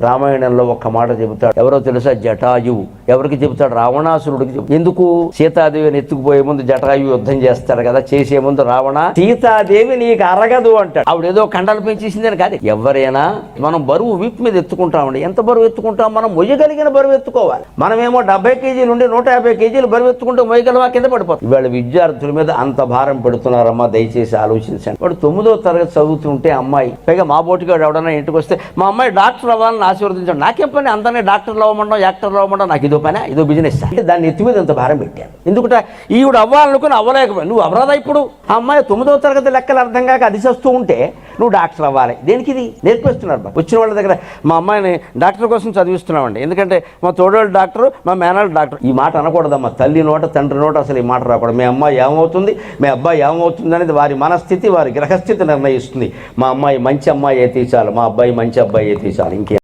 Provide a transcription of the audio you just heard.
రామాయణంలో ఒక్క మాట చెబుతాడు, ఎవరో తెలుసా? జటాయువు. ఎవరికి చెబుతాడు? రావణాసురుడికి చెబుతాడు. ఎందుకు? సీతాదేవిని ఎత్తుకుపోయే ముందు జటాయువు యుద్ధం చేస్తాడు కదా, చేసే ముందు రావణ సీతాదేవి నీకు అరగదు అంటాడు. ఆవిడేదో కండలు పెంచేసిందని కాదు. ఎవరైనా మనం బరువు వీపు మీద ఎత్తుకుంటామండి. ఎంత బరువు ఎత్తుకుంటాం? మనం మొయ్యగలిగిన బరువు ఎత్తుకోవాలి. మనమేమో 70 కేజీలు నుండి 150 కేజీలు బరువు ఎత్తుకుంటే మొయ్యగలవా? కింద పడిపోతుంది. ఇవాళ విద్యార్థుల మీద అంత భారం పెడుతున్నారమ్మా, దయచేసి ఆలోచించండి. వాడు 9వ తరగతి చదువుతుంటే అమ్మాయి, పైగా మా బోటిగాడు ఎవడన్నా ఇంటికి వస్తే మా అమ్మాయి డాక్టర్ అవ్వాలని ఆశీర్వదించాడు. నాకేం పని? అందరినీ డాక్టర్లు అవ్వమంటాం, యాక్టర్లు అవ్వమంటాం, నాకు ఇదో పని, ఇదో బిజినెస్ అంటే దాన్ని ఎత్తి మీద అంత భారం పెట్టాను. ఎందుకంటే ఈవిడ అవ్వాలనుకుని అవ్వలేకపోయి. నువ్వు అవ్వరాదా? ఇప్పుడు ఆ అమ్మాయి 9వ తరగతి లెక్కలు అర్థం కాక అదిశస్తూ ఉంటే నువ్వు డాక్టర్ అవ్వాలి. దేనికి? ఇది నేర్పిస్తున్నారు. వచ్చిన వాళ్ళ దగ్గర మా అమ్మాయిని డాక్టర్ కోసం చదివిస్తున్నామండి, ఎందుకంటే మా తోడోళ్ళు డాక్టర్, మా మేనల్ డాక్టర్. ఈ మాట అనకూడదమ్మా. తల్లి నోట తండ్రి నోట అసలు ఈ మాట రాకూడదు. మీ అమ్మాయి ఏమవుతుంది, మీ అబ్బాయి ఏమవుతుంది అనేది వారి మనస్థితి, వారి గ్రహస్థితి నిర్ణయిస్తుంది. మా అమ్మాయి మంచి అమ్మాయి అయితే చాలు, మా అబ్బాయి మంచి అబ్బాయి అయితే చాలు, ఇంకే